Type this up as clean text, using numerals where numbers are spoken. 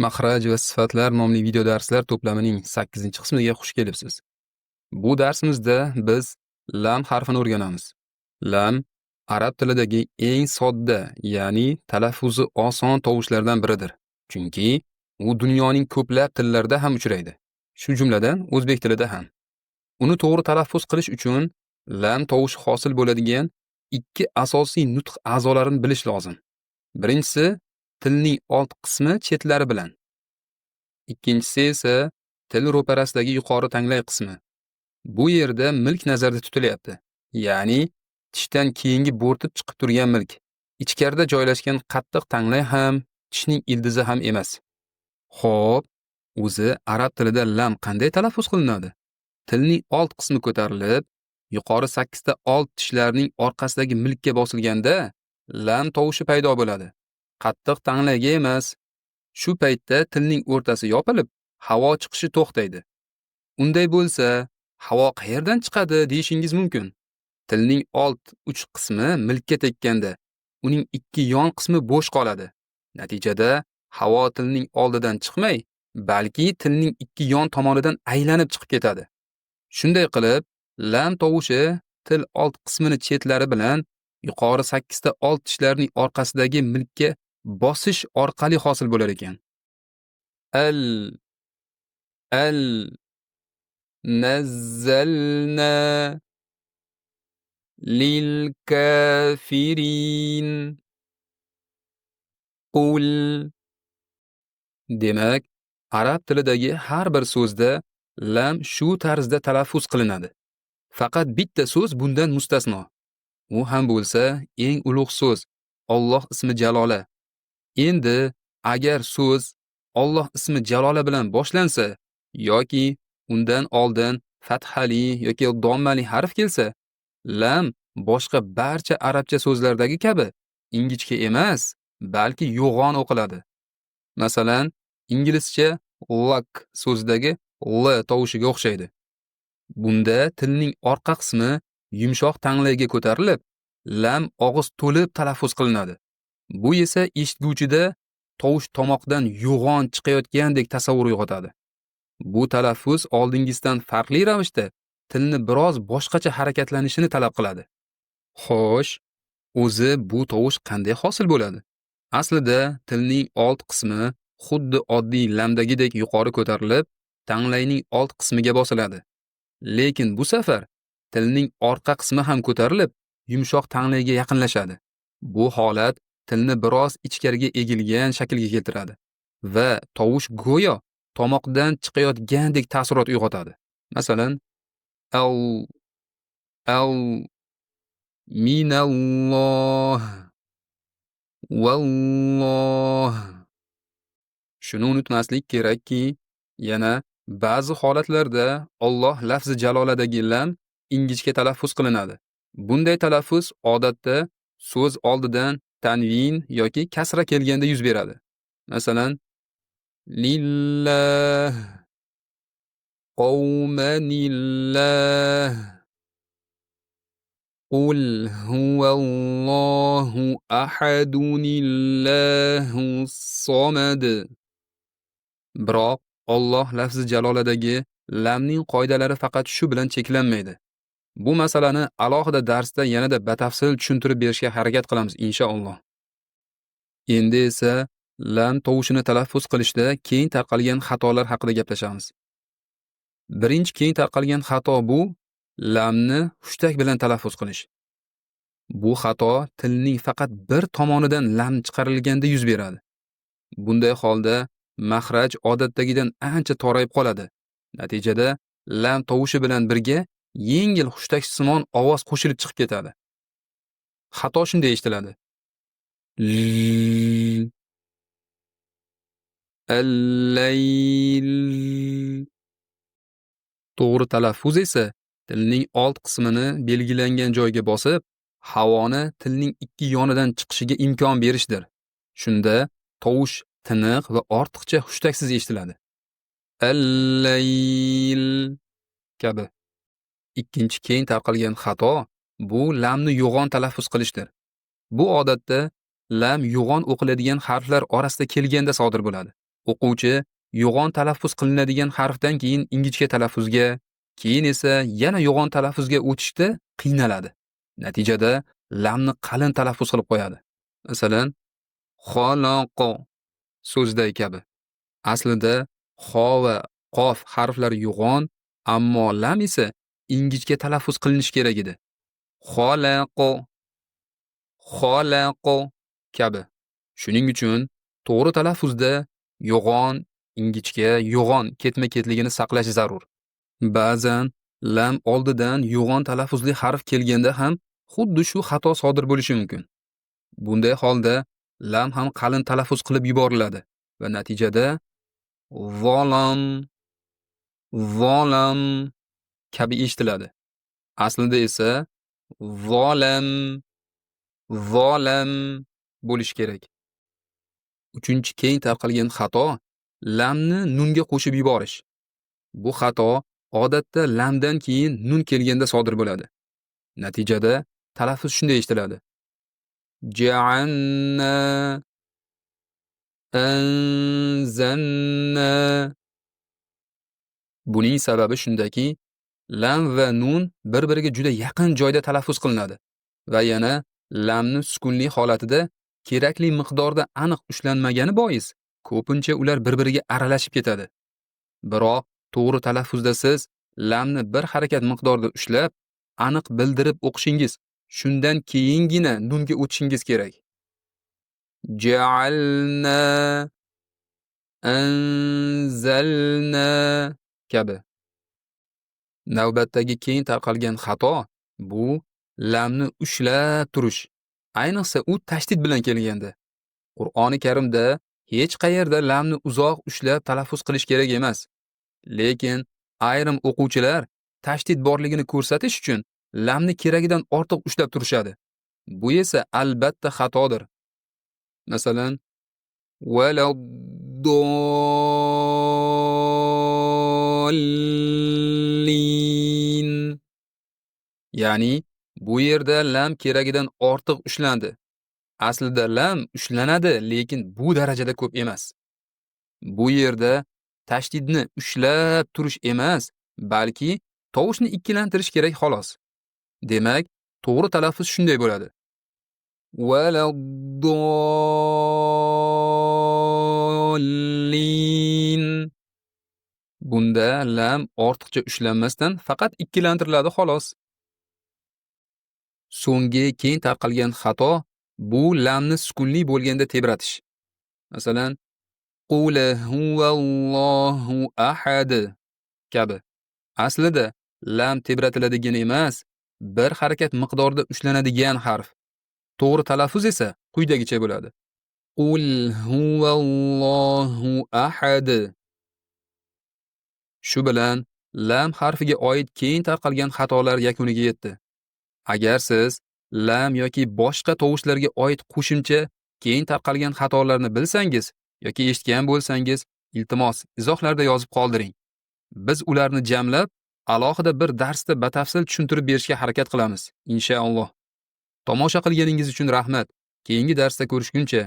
Maxraj va sifatlar nomli video darslar to'plamining 8-qismiga xush kelibsiz. Bu darsimizda biz lam harfini o'rganamiz. Lam arab tilidagi eng sodda, ya'ni talaffuzi oson tovushlardan biridir. Chunki u dunyoning ko'plab tillarida ham uchraydi. Shu jumladan o'zbek tilida ham. Uni to'g'ri talaffuz qilish uchun lam tovushi hosil bo'ladigan ikki asosiy nutq a'zolarini bilish lozim. Birinchisi tilning old qismi chetlari bilan. Ikkinchisi esa til ro'parasidagi yuqori tanglay qismi. Bu yerda milk nazarda tutilyapti. Ya'ni tishdan keyingi bo'rtib chiqib turgan milk. Ichkarida joylashgan qattiq tanglay ham tishning ildizi ham emas. Xo'p, o'zi arab tilida lam qanday talaffuz qilinadi? Tilning old qismi ko'tarilib, yuqori 8 ta old tishlarning orqasidagi milkka bosilganda lam tovushi paydo bo'ladi. Qattiq tanglayga emas. Shu paytda tilning o'rtasi yopilib, havo chiqishi to'xtaydi. Unday bo'lsa, havo qayerdan chiqadi deyishingiz mumkin. Tilning old uch qismi milkka tekkanda, uning ikki yon qismi bo'sh qoladi. Natijada havo tilning oldidan chiqmay, balki tilning ikki yon tomonidan aylanib chiqib ketadi. Shunday qilib, lam tovushi til old qismini chetlari bilan yuqori 8 ta old tishlarning orqasidagi milkka bosish orqali hosil bo'lar ekan. Al nazzalna lil kafirin qul. Demak, arab tilidagi har bir so'zda lam shu tarzda talaffuz qilinadi. Faqat bitta so'z bundan mustasno. U ham bo'lsa eng ulug' so'z, Alloh ismi jaloli. Endi agar so'z Alloh ismi jaloli bilan boshlansa yoki undan oldin fathali yoki dommali harf kelsa, lam boshqa barcha arabcha so'zlardagi kabi ingichka emas, balki yo'g'on o'qiladi. Masalan, inglizcha luck so'zidagi l tovushiga o'xshaydi. Bunda tilning orqa qismi yumshoq tanglayga ko'tarilib, lam og'iz to'lib talaffuz qilinadi. Bu esa eshitguvchida tovush tomoqdan yo'g'on chiqayotgandek tasavvur uyg'otadi. Bu talaffuz oldingizdan farqli ravishda tilni biroz boshqacha harakatlanishini talab qiladi. Xo'sh, o'zi bu tovush qanday hosil bo'ladi? Aslida tilning old qismi xuddi oddiy lamdagidek yuqori ko'tarilib, tanglayning old qismiga bosiladi. Lekin bu safar tilning orqa qismi ham ko'tarilib, yumshoq tanglayga yaqinlashadi. Bu holat tilni biroz ichkariga egilgan shaklga keltiradi va tovush go'yo tomoqdan chiqayotgandek taassurot uyg'otadi. Masalan, al minalloh valloh. Shuni unutmaslik kerakki, yana ba'zi holatlarda Alloh lafzi jaloladagi lam ingichka talaffuz qilinadi. Bunday talaffuz odatda so'z oldidan tanvin yoki kasra kelganda yuz beradi. Masalan, lillah, qawmanillah, qul huvallohu ahadunillahu somad. Biroq Alloh lafzi jaloladagi lamning qoidalari faqat shu bilan cheklanmaydi. Bu masalani alohida darsda yanada batafsil tushuntirib berishga harakat qilamiz inshaalloh. Endi esa lam tovushini talaffuz qilishda keng tarqalgan xatolar haqida gaplashamiz. Birinchi keng tarqalgan xato bu lamni hushtak bilan talaffuz qilish. Bu xato tilning faqat bir tomonidan lam chiqarilganda yuz beradi. Bunday holda maxraj odatdagidan ancha torayib qoladi. Natijada lam tovushi bilan birga yengil hushtaksimon ovoz qo'shilib chiqib ketadi. Xato shunday eshitiladi. Al-layl. To'g'ri talaffuz esa tilning old qismini belgilangan joyga bosib, havoni tilning ikki yonidan chiqishiga imkon berishdir. Shunda tovush tiniq va ortiqcha hushtaksiz eshitiladi. Al-layl kabi. Ikkinchi keng tarqalgan xato bu lamni yo'g'on talaffuz qilishdir. Bu odatda lam yo'g'on o'qiladigan harflar orasida kelganda sodir bo'ladi. O'quvchi yo'g'on talaffuz qilinadigan harfdan keyin ingichka talaffuzga, keyin esa yana yo'g'on talaffuzga o'tishda qiynaladi. Natijada lamni qalin talaffuz qilib qo'yadi. Masalan, xaloqo so'zday kabi. Aslida xo va qof harflari yo'g'on, ammo lam esa ingichka talaffuz qilinishi kerak edi. Xolaqo, xolaqo kabi. Shuning uchun to'g'ri talaffuzda yo'g'on, ingichka, yo'g'on ketma-ketligini saqlash zarur. Ba'zan lam oldidan yo'g'on talaffuzli harf kelganda ham xuddi shu xato sodir bo'lishi mumkin. Bunday holda lam ham qalin talaffuz qilib yuboriladi va natijada volam, volam kabi eshitiladi. Aslida esa volam, volam bo'lishi kerak. Uchinchi keng tarqalgan xato lamni nunga qo'shib yuborish. Bu xato odatda lamdan keyin nun kelganda sodir bo'ladi. Natijada talaffuz shunday eshitiladi: ja'anna, anzanna. Buning sababi shundaki, lam va nun bir-biriga juda yaqin joyda talaffuz qilinadi va yana lamni sukunli holatida kerakli miqdorda aniq ushlanmagani bois ko'pincha ular bir-biriga aralashib ketadi. Biroq to'g'ri talaffuzda siz lamni bir harakat miqdorda ushlab, aniq bildirib o'qishingiz, shundan keyingina nunga o'tishingiz kerak. Ja'alna, anzalna kabi. Navbatdagi keng tarqalgan xato bu lamni ushlab turish. Ayniqsa u tashdid bilan kelganda. Qur'oni Karimda hech qayerda lamni uzoq ushlab talaffuz qilish kerak emas. Lekin ayrim o'quvchilar tashdid borligini ko'rsatish uchun lamni keragidan ortiq ushlab turishadi. Bu esa albatta xatodir. Masalan, valaddallin. Ya'ni bu yerda lam keragidan ortiq ushlandi. Aslida lam ushlanadi, lekin bu darajada ko'p emas. Bu yerda tashdidni ushlab turish emas, balki tovushni ikkilantirish kerak xolos. Demak, to'g'ri talaffuz shunday bo'ladi: valaddallin. Bunda lam ortiqcha ushlanmasdan faqat ikkilantiriladi xolos. So'nggi keng tarqalgan xato bu lamni sukunli bo'lganda tebratish. Masalan, qul huvallohu ahad kabi. Aslida lam tebratiladigan emas, bir harakat miqdorida ushlanadigan harf. To'g'ri talaffuz esa quyidagicha bo'ladi: qul huvallohu ahad. Shu bilan lam harfiga oid keng tarqalgan xatolar yakuniga yetdi. Agar siz lam yoki boshqa tovushlarga oid qo'shimcha keng tarqalgan xatolarni bilsangiz yoki eshitgan bo'lsangiz, iltimos izohlarda yozib qoldiring. Biz ularni jamlab, alohida bir darsda batafsil tushuntirib berishga harakat qilamiz, inshaalloh. Tomosha qilganingiz uchun rahmat. Keyingi darsda ko'rishguncha